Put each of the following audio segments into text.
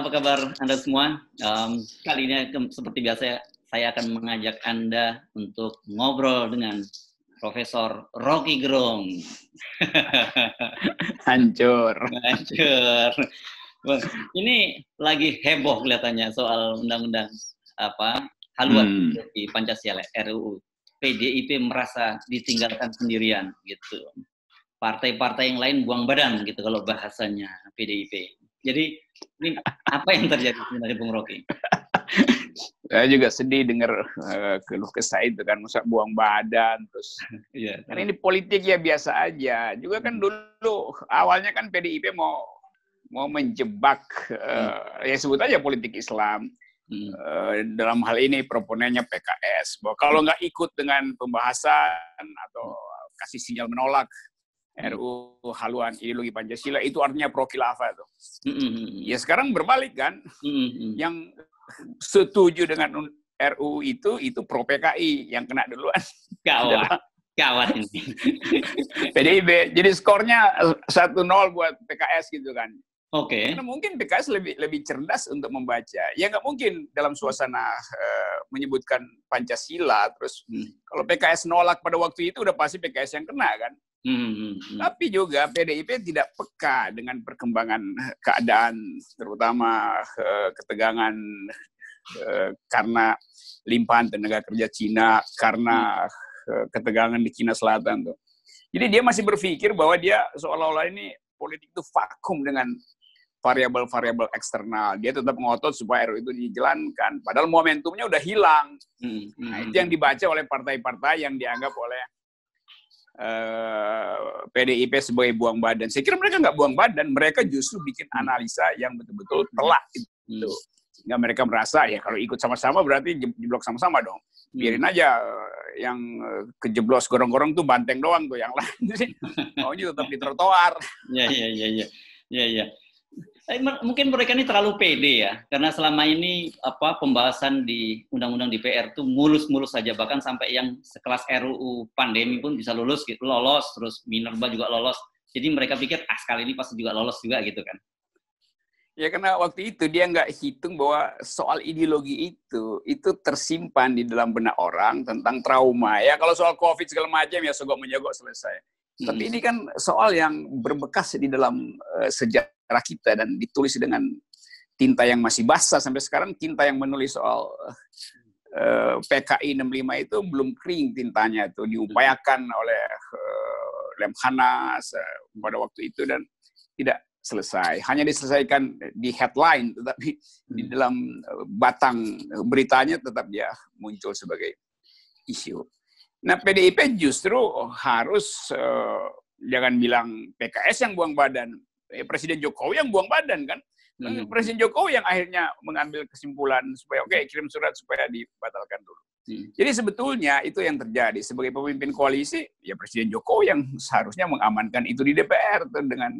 apa kabar Anda semua? Kali ini seperti biasa saya akan mengajak Anda untuk ngobrol dengan Profesor Rocky Gerung. Hancur. Ini lagi heboh kelihatannya soal undang-undang haluan di Pancasila RUU. PDIP merasa ditinggalkan sendirian gitu. Partai-partai yang lain buang badan gitu kalau bahasanya PDIP. Jadi ini apa yang terjadi sebenarnya Bung Rocky? Saya juga sedih dengar keluh kesah itu kan, masa buang badan terus. Yeah. Karena ini politik ya biasa aja. Juga kan dulu awalnya kan PDIP mau menjebak ya sebut aja politik Islam. Dalam hal ini proponennya PKS bahwa kalau nggak ikut dengan pembahasan atau kasih sinyal menolak RUU haluan ideologi Pancasila itu artinya pro khilafah tuh. Ya sekarang berbalik kan, yang setuju dengan RUU itu pro PKI yang kena duluan. Gawat ini. PDIP. Jadi skornya 1-0 buat PKS gitu kan. Oke. Karena mungkin PKS lebih cerdas untuk membaca. Ya nggak mungkin dalam suasana menyebutkan Pancasila terus kalau PKS nolak pada waktu itu udah pasti PKS yang kena kan. Tapi juga PDIP tidak peka dengan perkembangan keadaan, terutama ketegangan karena limpahan tenaga kerja Cina, karena ketegangan di Cina Selatan tuh. Jadi dia masih berpikir bahwa dia seolah-olah ini politik itu vakum dengan variabel-variabel eksternal. Dia tetap ngotot supaya RUU itu dijalankan. Padahal momentumnya udah hilang. Nah, itu yang dibaca oleh partai-partai yang dianggap oleh PDIP sebagai buang badan. Saya kira mereka nggak buang badan. Mereka justru bikin analisa yang betul-betul telak. Gitu. Sehingga mereka merasa, ya kalau ikut sama-sama berarti jeblok sama-sama dong. Biarin aja yang kejeblos gorong-gorong tuh banteng doang tuh. Yang lain maunya tetap di trotoar. Iya. Mungkin mereka ini terlalu pede ya, karena selama ini pembahasan di undang-undang DPR itu mulus-mulus saja, bahkan sampai yang sekelas RUU pandemi pun bisa lolos, terus Minerba juga lolos. Jadi mereka pikir sekali ini pasti juga lolos juga gitu kan. Ya karena waktu itu dia nggak hitung bahwa soal ideologi itu tersimpan di dalam benak orang tentang trauma. Ya kalau soal COVID segala macam ya sogok-menyogok selesai. Tapi ini kan soal yang berbekas di dalam sejarah kita dan ditulis dengan tinta yang masih basah sampai sekarang. Tinta yang menulis soal PKI 65 itu belum kering tintanya, itu diupayakan oleh Lemhanas pada waktu itu dan tidak selesai. Hanya diselesaikan di headline, tetapi di dalam batang beritanya tetap dia muncul sebagai isu. Nah, PDIP justru harus jangan bilang PKS yang buang badan, Presiden Jokowi yang buang badan kan. Presiden Jokowi yang akhirnya mengambil kesimpulan supaya kirim surat supaya dibatalkan dulu. Jadi sebetulnya itu yang terjadi sebagai pemimpin koalisi, ya Presiden Jokowi yang seharusnya mengamankan itu di DPR tuh dengan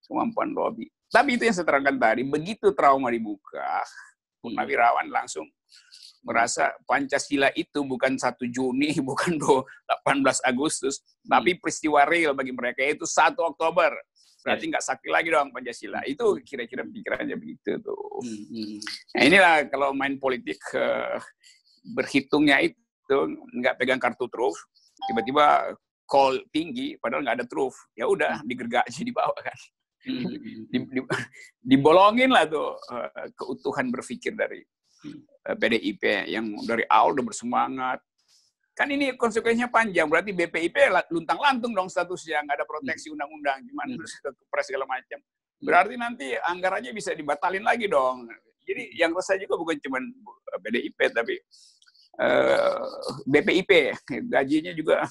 kemampuan lobby. Tapi itu yang saya terangkan tadi, begitu trauma dibuka, Purnawirawan langsung merasa Pancasila itu bukan 1 Juni, bukan 18 Agustus, tapi peristiwa real bagi mereka itu 1 Oktober. Berarti nggak sakit lagi dong Pancasila. Itu kira-kira pikirannya begitu tuh. Nah inilah kalau main politik berhitungnya itu nggak pegang kartu truf, tiba-tiba call tinggi, padahal nggak ada truf. Ya udah digergaji di bawah kan. Dibolongin lah tuh keutuhan berpikir dari PDIP yang dari awal udah bersemangat. Kan ini konsekuensinya panjang, berarti BPIP luntang-lantung dong statusnya, nggak ada proteksi undang-undang, cuman kepres segala macam. Berarti nanti anggarannya bisa dibatalin lagi dong. Jadi yang resah juga bukan cuma PDIP, tapi BPIP, gajinya juga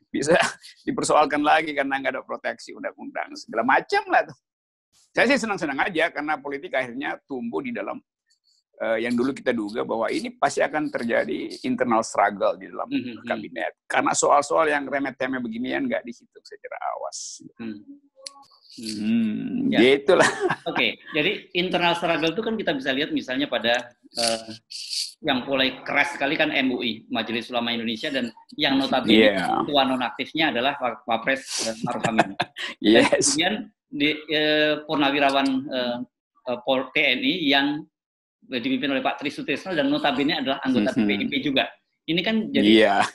bisa dipersoalkan lagi karena nggak ada proteksi undang-undang, segala macam lah tuh. Saya sih senang-senang aja karena politik akhirnya tumbuh di dalam yang dulu kita duga bahwa ini pasti akan terjadi internal struggle di dalam kabinet. Karena soal-soal yang remeh-temeh beginian nggak dihitung secara awas. Ya itulah. Oke, jadi internal struggle itu kan kita bisa lihat misalnya pada yang mulai keras sekali kan MUI, Majelis Ulama Indonesia, dan yang notabene ketua nonaktifnya adalah Wapres Maruf Amin. Kemudian di Purnawirawan TNI yang dipimpin oleh Pak Tri Sutrisno dan notabene adalah anggota PDIP juga. Ini kan jadi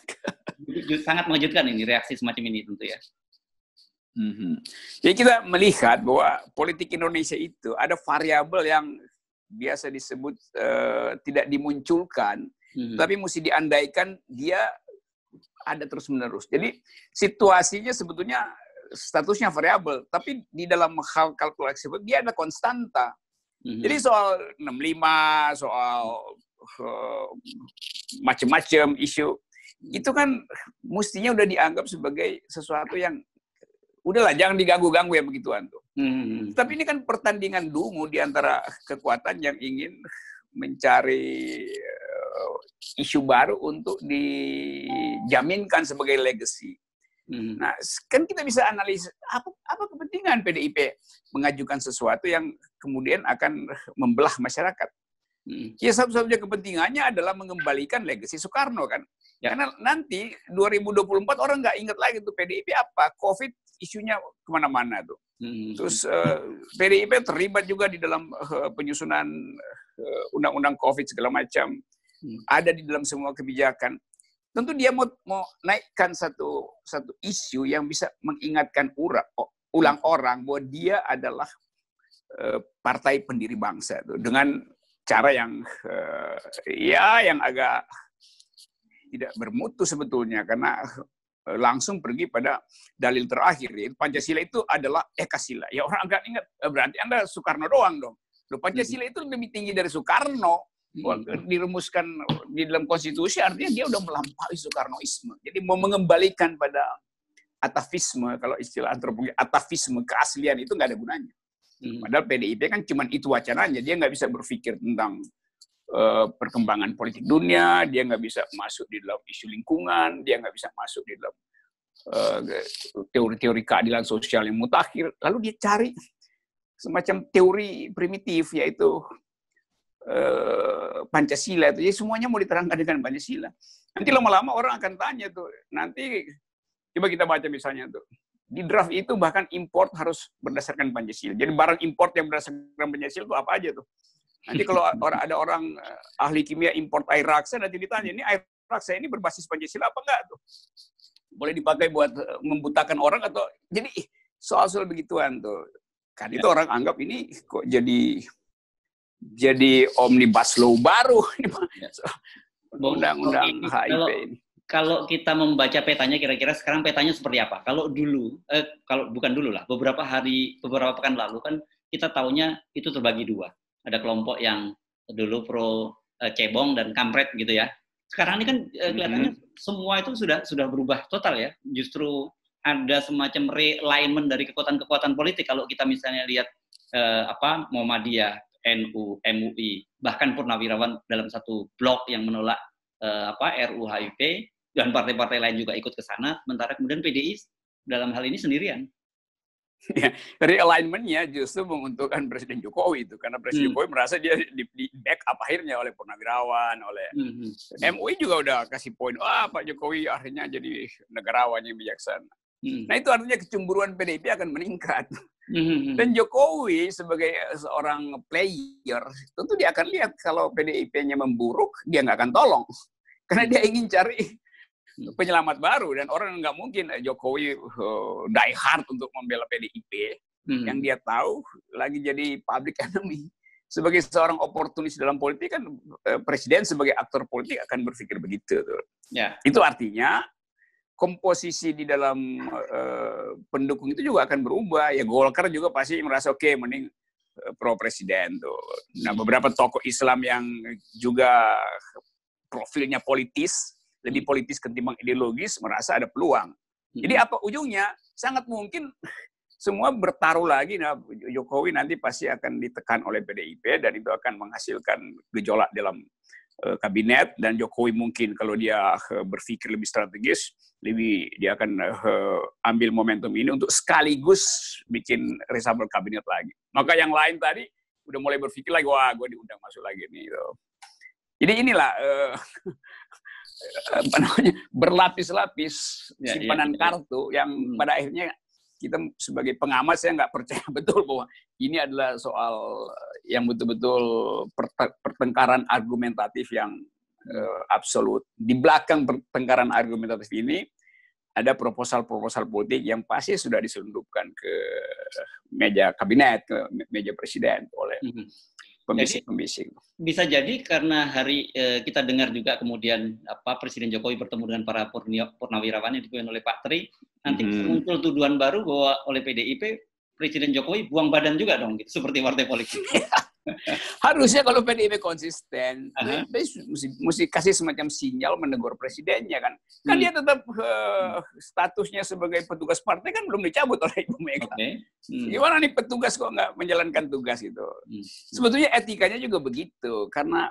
sangat mengejutkan ini reaksi semacam ini tentu ya. Jadi kita melihat bahwa politik Indonesia itu ada variabel yang biasa disebut tidak dimunculkan, tapi mesti diandaikan dia ada terus-menerus. Jadi situasinya sebetulnya statusnya variabel, tapi di dalam hal kalkulasi dia ada konstanta. Jadi soal 65, soal macam-macam isu, itu kan mestinya udah dianggap sebagai sesuatu yang udahlah, jangan diganggu-ganggu ya begituan tuh. Tapi ini kan pertandingan dungu di antara kekuatan yang ingin mencari isu baru untuk dijaminkan sebagai legacy. Nah, kan kita bisa analisa apa kepentingan PDIP mengajukan sesuatu yang kemudian akan membelah masyarakat. Ya satu-satunya kepentingannya adalah mengembalikan legacy Soekarno kan. Karena nanti 2024 orang nggak ingat lagi tuh PDIP apa, COVID isunya kemana-mana tuh. Terus PDIP terlibat juga di dalam penyusunan undang-undang COVID segala macam, ada di dalam semua kebijakan. Tentu dia mau naikkan satu isu yang bisa mengingatkan ulang orang bahwa dia adalah partai pendiri bangsa tuh, dengan cara yang yang agak tidak bermutu sebetulnya, karena langsung pergi pada dalil terakhir, yaitu Pancasila itu adalah Ekasila. Ya orang agak ingat, berarti Anda Soekarno doang dong. Pancasila itu lebih tinggi dari Soekarno. Dirumuskan di dalam konstitusi, artinya dia udah melampaui Soekarnoisme. Jadi mau mengembalikan pada atavisme, kalau istilah antropologi, atavisme, keaslian itu nggak ada gunanya. Padahal PDIP kan cuma itu wacananya, dia nggak bisa berpikir tentang perkembangan politik dunia, dia nggak bisa masuk di dalam isu lingkungan, dia nggak bisa masuk di dalam teori-teori keadilan sosial yang mutakhir. Lalu dia cari semacam teori primitif, yaitu Pancasila itu. Jadi semuanya mau diterangkan dengan Pancasila. Nanti lama-lama orang akan tanya tuh, nanti coba kita baca misalnya tuh, di draft itu bahkan import harus berdasarkan Pancasila. Jadi barang import yang berdasarkan Pancasila itu apa aja tuh. Nanti kalau ada orang ahli kimia import air raksa, nanti ditanya, ini air raksa ini berbasis Pancasila apa enggak tuh? Boleh dipakai buat membutakan orang atau... Jadi soal-soal begituan tuh. Kan itu orang anggap ini kok jadi omnibus law baru. Undang-undang HIP ini. Kalau kita membaca petanya, kira-kira sekarang petanya seperti apa? Kalau dulu, kalau bukan dulu lah, beberapa pekan lalu kan kita taunya itu terbagi dua. Ada kelompok yang dulu pro cebong dan kampret gitu ya. Sekarang ini kan kelihatannya semua itu sudah berubah total ya. Justru ada semacam realignment dari kekuatan-kekuatan politik. Kalau kita misalnya lihat Muhammadiyah, NU, MUI, bahkan Purnawirawan dalam satu blok yang menolak RUU HIP, dan partai-partai lain juga ikut ke sana, sementara kemudian PDI dalam hal ini sendirian. Ya, realignment-nya justru menguntungkan Presiden Jokowi itu, karena Presiden Jokowi merasa dia di backup akhirnya oleh Purnawirawan, oleh MUI juga udah kasih poin, Pak Jokowi akhirnya jadi negarawan yang bijaksana. Nah itu artinya kecemburuan PDIP akan meningkat. Dan Jokowi sebagai seorang player, tentu dia akan lihat kalau PDIP-nya memburuk, dia nggak akan tolong. Karena dia ingin cari penyelamat baru, dan orang nggak mungkin Jokowi die hard untuk membela PDIP yang dia tahu lagi jadi public enemy. Sebagai seorang oportunis dalam politik kan, presiden sebagai aktor politik akan berpikir begitu. Ya. Itu artinya komposisi di dalam pendukung itu juga akan berubah. Ya Golkar juga pasti merasa oke, mending pro presiden tuh. Nah beberapa tokoh Islam yang juga profilnya politis, lebih politis ketimbang ideologis, merasa ada peluang. Jadi apa ujungnya? Sangat mungkin semua bertaruh lagi. Nah, Jokowi nanti pasti akan ditekan oleh PDIP, dan itu akan menghasilkan gejolak dalam kabinet. Dan Jokowi mungkin kalau dia berpikir lebih strategis, dia akan ambil momentum ini untuk sekaligus bikin reshuffle kabinet lagi. Maka yang lain tadi udah mulai berpikir lagi, wah gue diundang masuk lagi nih. Jadi inilah berlapis-lapis simpanan kartu yang pada akhirnya kita sebagai pengamat saya nggak percaya betul bahwa ini adalah soal yang betul-betul pertengkaran argumentatif yang absolut. Di belakang pertengkaran argumentatif ini ada proposal-proposal politik yang pasti sudah diselundupkan ke meja kabinet, ke meja presiden oleh pembisik-pembisik. Bisa jadi karena hari kita dengar juga kemudian Presiden Jokowi bertemu dengan para purnawirawan yang dipimpin oleh Pak Tri, nanti muncul tuduhan baru bahwa oleh PDIP Presiden Jokowi buang badan juga dong, gitu, seperti partai politik. Harusnya kalau PDIP konsisten, mesti kasih semacam sinyal menegur presidennya kan. Kan dia tetap statusnya sebagai petugas partai kan belum dicabut oleh Ibu Mega. Gimana nih petugas kok nggak menjalankan tugas itu? Sebetulnya etikanya juga begitu, karena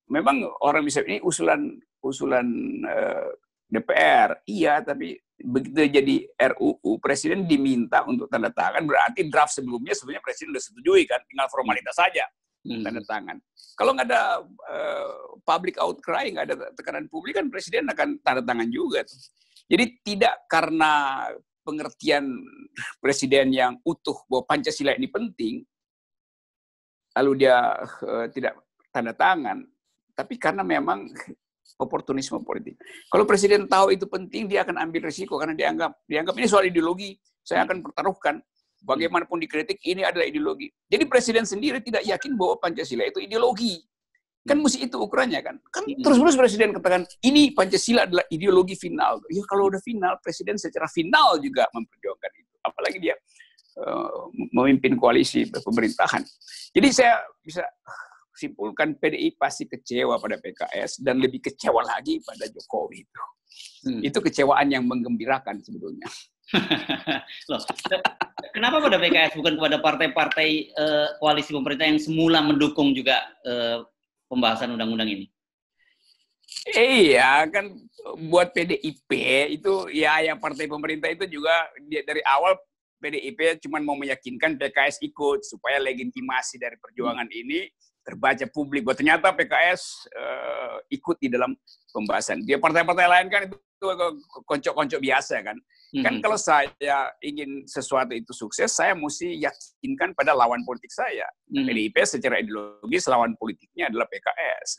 memang orang bisa ini usulan DPR, iya, tapi begitu jadi RUU, Presiden diminta untuk tanda tangan, berarti draft sebelumnya sebenarnya Presiden sudah setujui kan, tinggal formalitas saja tanda tangan. Kalau nggak ada public outcry, nggak ada tekanan publik kan Presiden akan tanda tangan juga. Jadi tidak karena pengertian Presiden yang utuh bahwa Pancasila ini penting, lalu dia tidak tanda tangan, tapi karena memang oportunisme politik. Kalau Presiden tahu itu penting, dia akan ambil risiko karena dianggap ini soal ideologi. Saya akan pertaruhkan. Bagaimanapun dikritik, ini adalah ideologi. Jadi Presiden sendiri tidak yakin bahwa Pancasila itu ideologi. Kan mesti itu ukurannya kan. Kan terus-menerus Presiden katakan, ini Pancasila adalah ideologi final. Ya kalau udah final, Presiden secara final juga memperjuangkan itu. Apalagi dia memimpin koalisi pemerintahan. Jadi saya bisa simpulkan PDI pasti kecewa pada PKS dan lebih kecewa lagi pada Jokowi itu. Itu kecewaan yang menggembirakan sebetulnya. Loh, kenapa pada PKS bukan kepada partai-partai koalisi pemerintah yang semula mendukung juga pembahasan undang-undang ini? Iya, kan buat PDIP itu ya yang partai pemerintah itu juga dari awal PDIP cuma mau meyakinkan PKS ikut supaya legitimasi dari perjuangan ini terbaca publik. Bahwa ternyata PKS ikut di dalam pembahasan. Dia partai-partai lain kan itu konco-konco biasa kan. Kan kalau saya ingin sesuatu itu sukses, saya mesti yakinkan pada lawan politik saya. PDIP secara ideologis lawan politiknya adalah PKS.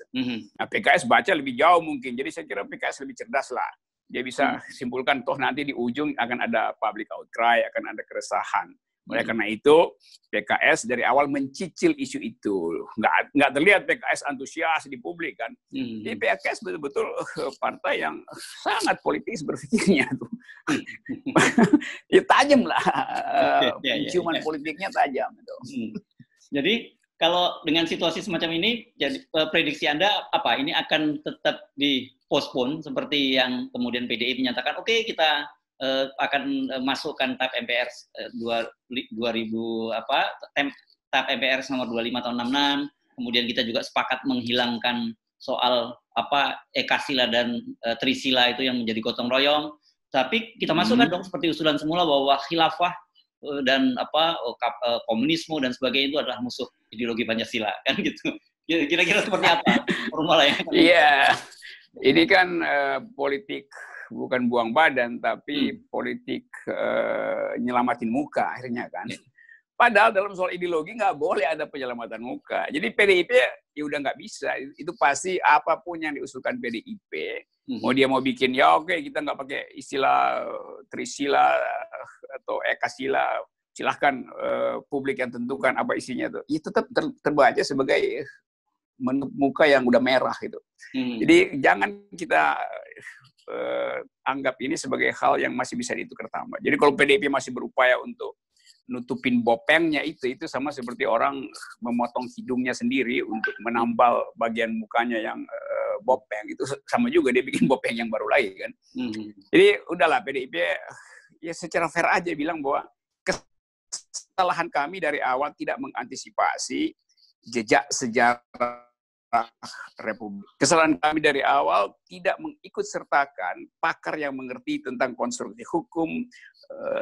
Nah, PKS baca lebih jauh mungkin. Jadi saya kira PKS lebih cerdas lah. Dia bisa simpulkan toh nanti di ujung akan ada public outcry, akan ada keresahan. Oleh karena itu, PKS dari awal mencicil isu itu. Nggak terlihat PKS antusias di publik kan. Jadi PKS betul-betul partai yang sangat politis berpikirnya tuh. Ya tajam lah, penciuman politiknya tajam. Jadi kalau dengan situasi semacam ini, jadi prediksi Anda apa? Ini akan tetap dipospon seperti yang kemudian PDI menyatakan, oke, kita akan masukkan TAP MPR 2000 TAP MPR nomor 25 tahun 66. Kemudian kita juga sepakat menghilangkan soal Ekasila dan Trisila itu yang menjadi gotong royong. Tapi kita masukkan dong seperti usulan semula bahwa khilafah dan komunisme dan sebagainya itu adalah musuh ideologi Pancasila kan gitu. Kira-kira seperti apa formalnya? Iya. Ini kan politik bukan buang badan, tapi politik nyelamatin muka akhirnya kan. Padahal dalam soal ideologi nggak boleh ada penyelamatan muka. Jadi PDIP ya udah nggak bisa. Itu pasti apapun yang diusulkan PDIP, mau dia mau bikin ya oke, kita nggak pakai istilah Trisila atau Ekasila, silahkan publik yang tentukan apa isinya tuh. Itu tetap terbaca sebagai muka yang udah merah gitu. Jadi jangan kita anggap ini sebagai hal yang masih bisa ditukar tambah. Jadi kalau PDIP masih berupaya untuk nutupin bopengnya itu sama seperti orang memotong hidungnya sendiri untuk menambal bagian mukanya yang bopeng. Itu sama juga dia bikin bopeng yang baru lagi kan. Jadi udahlah PDIP ya secara fair aja bilang bahwa kesalahan kami dari awal tidak mengantisipasi jejak sejarah Republik. Kesalahan kami dari awal tidak mengikut sertakan pakar yang mengerti tentang konstruksi hukum,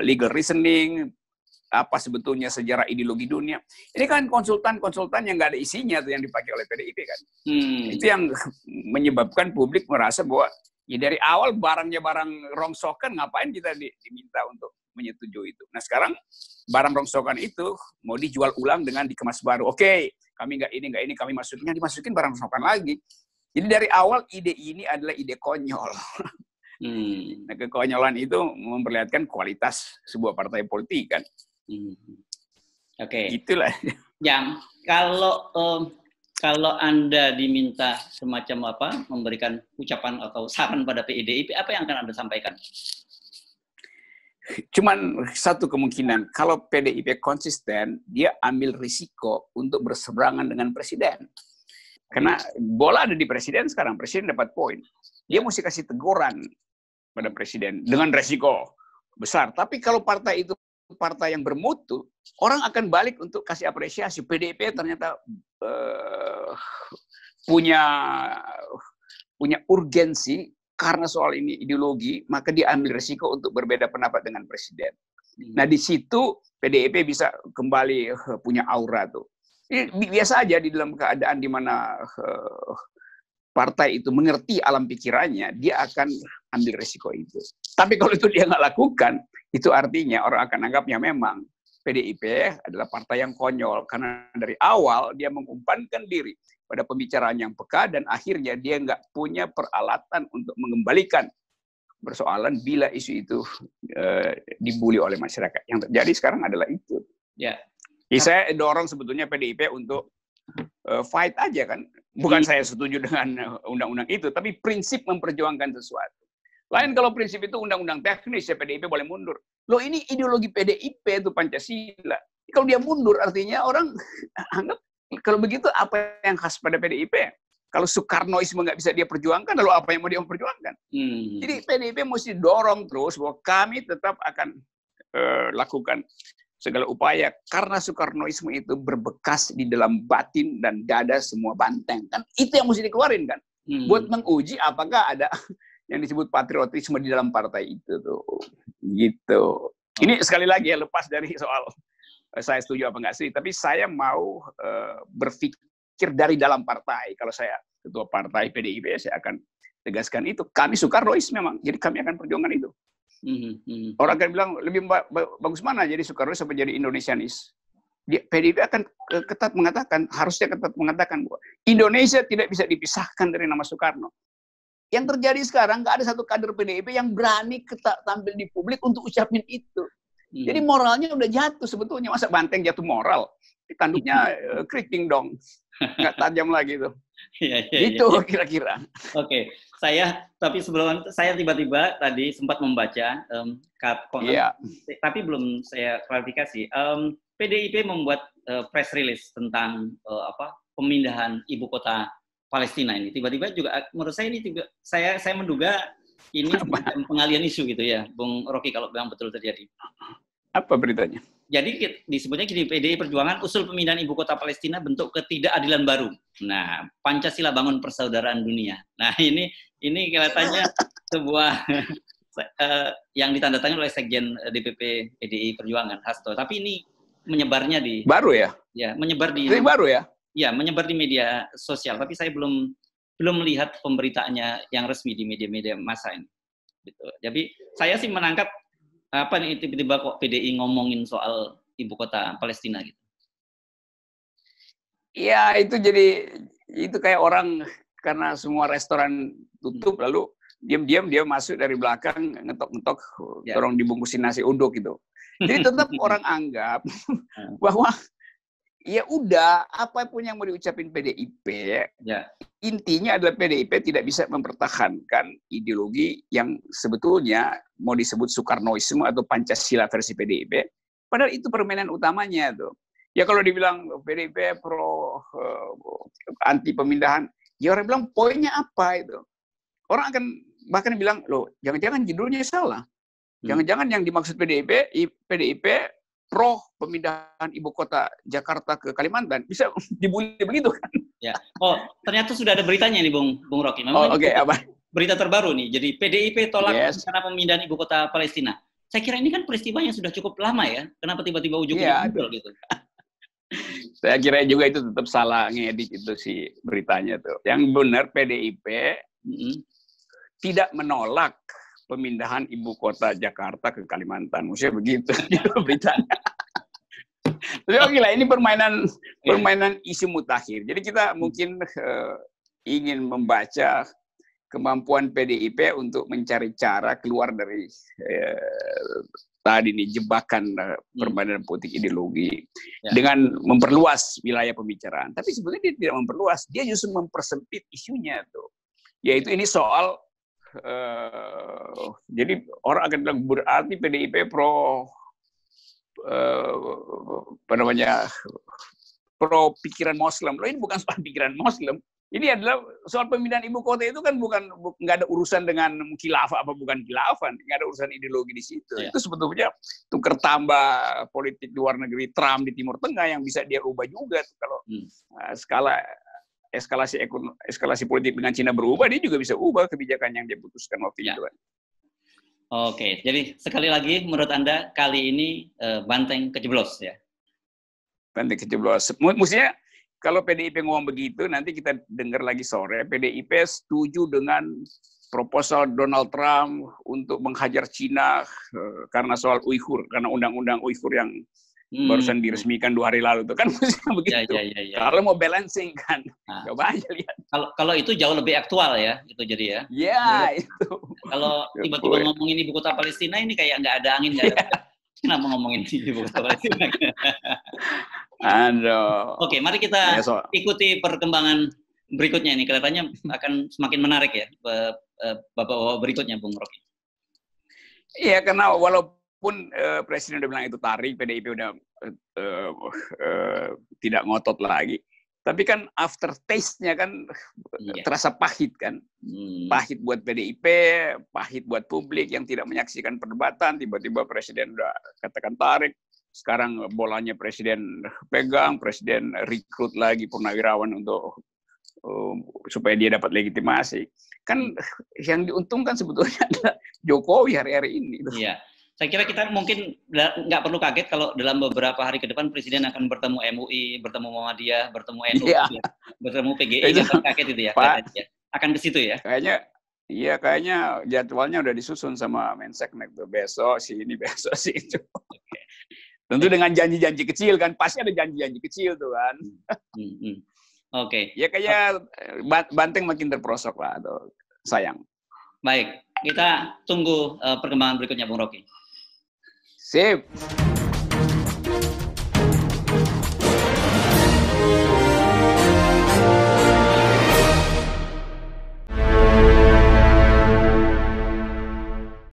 legal reasoning, apa sebetulnya sejarah ideologi dunia. Ini kan konsultan-konsultan yang nggak ada isinya tuh yang dipakai oleh PDIP kan. Itu yang menyebabkan publik merasa bahwa ya dari awal barangnya barang rongsokan, ngapain kita diminta untuk menyetujui itu. Nah sekarang barang rongsokan itu mau dijual ulang dengan dikemas baru. Oke, kami nggak ini, kami dimasukin barang rongsokan lagi. Jadi dari awal ide ini adalah ide konyol. Nah kekonyolan itu memperlihatkan kualitas sebuah partai politik kan. Oke. Itulah. Yang kalau Anda diminta semacam apa, memberikan ucapan atau saran pada PDIP, apa yang akan Anda sampaikan? Cuman satu kemungkinan, kalau PDIP konsisten, dia ambil risiko untuk berseberangan dengan presiden. Karena bola ada di presiden sekarang, presiden dapat poin. Dia mesti kasih teguran pada presiden dengan resiko besar. Tapi kalau partai itu partai yang bermutu, orang akan balik untuk kasih apresiasi. PDIP ternyata punya urgensi karena soal ini ideologi, maka dia ambil resiko untuk berbeda pendapat dengan presiden. Nah di situ PDIP bisa kembali punya aura tuh. Biasa aja di dalam keadaan di mana partai itu mengerti alam pikirannya, dia akan ambil resiko itu. Tapi kalau itu dia nggak lakukan, itu artinya orang akan anggapnya memang PDIP adalah partai yang konyol. Karena dari awal dia mengumpankan diri pada pembicaraan yang peka, dan akhirnya dia nggak punya peralatan untuk mengembalikan persoalan bila isu itu dibully oleh masyarakat. Yang terjadi sekarang adalah itu. Ya. Jadi saya dorong sebetulnya PDIP untuk fight aja kan. Bukan saya setuju dengan undang-undang itu, tapi prinsip memperjuangkan sesuatu. Lain kalau prinsip itu undang-undang teknis, ya PDIP boleh mundur. Loh ini ideologi PDIP itu Pancasila. Kalau dia mundur artinya orang anggap kalau begitu apa yang khas pada PDIP? Kalau Soekarnoisme nggak bisa dia perjuangkan, lalu apa yang mau dia perjuangkan? Jadi PDIP mesti dorong terus bahwa kami tetap akan lakukan segala upaya karena Soekarnoisme itu berbekas di dalam batin dan dada semua banteng kan, itu yang mesti dikeluarin kan, buat menguji apakah ada yang disebut patriotisme di dalam partai itu tuh, gitu. Ini sekali lagi ya, lepas dari soal saya setuju apa nggak sih, tapi saya mau berpikir dari dalam partai. Kalau saya ketua partai PDIP, saya akan tegaskan itu. Kami Soekarnois memang, jadi kami akan perjuangkan itu. Orang akan bilang lebih bagus mana jadi Soekarnois sampai jadi Indonesianis. PDIP akan harusnya ketat mengatakan bahwa Indonesia tidak bisa dipisahkan dari nama Soekarno. Yang terjadi sekarang nggak ada satu kader PDIP yang berani tampil di publik untuk ucapin itu. Jadi moralnya udah jatuh sebetulnya. Masa banteng jatuh moral? Tanduknya keriting dong, nggak tajam lagi tuh. Itu kira-kira. Oke. Tapi sebelum saya tiba-tiba tadi sempat membaca tapi belum saya klarifikasi. PDIP membuat press release tentang pemindahan ibu kota Palestina ini. Tiba-tiba juga menurut saya ini saya menduga ini pengalian isu gitu ya, Bung Rocky, kalau memang betul terjadi. Apa beritanya? Jadi disebutnya gini, PDI Perjuangan usul pemindahan ibu kota Palestina bentuk ketidakadilan baru. Nah, Pancasila bangun persaudaraan dunia. Nah, ini kelihatannya sebuah yang ditandatangani oleh Sekjen DPP PDI Perjuangan Hasto. Tapi ini menyebarnya di baru ya? Ya, menyebar di baru ya? Ya, menyebar di media sosial. Tapi saya belum melihat pemberitaannya yang resmi di media-media massa ini. Gitu. Jadi saya sih menangkap apa nih tiba-tiba kok PDI ngomongin soal ibu kota Palestina gitu? Ya itu kayak orang karena semua restoran tutup lalu diam-diam dia masuk dari belakang ngetok-ngetok tolong dibungkusin nasi uduk gitu. Jadi tetap orang anggap bahwa ya udah apapun yang mau diucapin PDIP intinya adalah PDIP tidak bisa mempertahankan ideologi yang sebetulnya mau disebut Soekarnoisme atau Pancasila versi PDIP, padahal itu permainan utamanya tuh. Ya kalau dibilang PDIP pro anti pemindahan, ya orang bilang poinnya apa itu. Orang akan bahkan bilang loh jangan-jangan judulnya salah, jangan-jangan yang dimaksud PDIP pro pemindahan ibu kota Jakarta ke Kalimantan, bisa dibully begitu kan? Ya. Oh, ternyata sudah ada beritanya nih, Bung Rocky. Memang apa? Berita terbaru nih. Jadi PDIP tolak rencana pemindahan ibu kota Palestina. Saya kira ini kan peristiwa yang sudah cukup lama ya. Kenapa tiba-tiba ujung-ujungnya muncul gitu? Saya kira juga itu tetap salah ngedit itu sih beritanya tuh. Yang benar PDIP tidak menolak pemindahan ibu kota Jakarta ke Kalimantan. Maksudnya begitu beritanya. Tapi oke lah, ini permainan isu mutakhir. Jadi kita mungkin ingin membaca kemampuan PDIP untuk mencari cara keluar dari tadi nih jebakan permainan politik ideologi dengan memperluas wilayah pembicaraan. Tapi sebenarnya dia tidak memperluas, dia justru mempersempit isunya tuh. Yaitu ini soal jadi orang akan bilang berarti PDIP pro pikiran Muslim. Loh, ini bukan soal pikiran Muslim. Ini adalah soal pemindahan ibu kota itu kan nggak ada urusan dengan khilafah apa bukan khilafah, nggak ada urusan ideologi di situ. Itu sebetulnya tukar tambah politik luar negeri Trump di Timur Tengah yang bisa dia ubah juga kalau eskalasi politik dengan Cina berubah, dia juga bisa ubah kebijakan yang dia putuskan waktu itu. Oke, jadi sekali lagi menurut Anda kali ini banteng kejeblos ya? Banteng kejeblos. Maksudnya kalau PDIP ngomong begitu, nanti kita dengar lagi sore, PDIP setuju dengan proposal Donald Trump untuk menghajar Cina karena soal Uighur, karena undang-undang Uighur yang barusan diresmikan 2 hari lalu itu kan begitu. Kalau mau balancing kan, coba aja lihat. Kalau itu jauh lebih aktual ya, itu jadi ya. Ya itu. Kalau tiba-tiba ngomongin ibu kota Palestina ini kayak nggak ada angin, nggak ada. Kenapa ngomongin ibu kota Palestina? Aduh. Oke, mari kita ikuti perkembangan berikutnya ini. Kelihatannya akan semakin menarik ya, Bapak berikutnya, Bung Rocky. Iya, karena walaupun Presiden udah bilang itu tarik, PDIP udah tidak ngotot lagi. Tapi kan after taste-nya kan terasa pahit kan. Pahit buat PDIP, pahit buat publik yang tidak menyaksikan perdebatan. Tiba-tiba Presiden udah katakan tarik. Sekarang bolanya Presiden pegang, Presiden rekrut lagi purnawirawan untuk supaya dia dapat legitimasi. Kan yang diuntungkan sebetulnya adalah Jokowi hari-hari ini. Iya. Saya kira kita mungkin nggak perlu kaget kalau dalam beberapa hari ke depan Presiden akan bertemu MUI, bertemu Muhammadiyah, bertemu NU, bertemu PGI, nggak kaget itu ya? Akan ke situ ya? Kayaknya jadwalnya udah disusun sama Menseknek tuh, besok sini, besok situ. Tentu dengan janji-janji kecil kan, pasti ada janji-janji kecil tuh kan. Oke. Ya kayak banteng makin terperosok lah, tuh. Sayang. Baik, kita tunggu perkembangan berikutnya, Bung Rocky. Sip.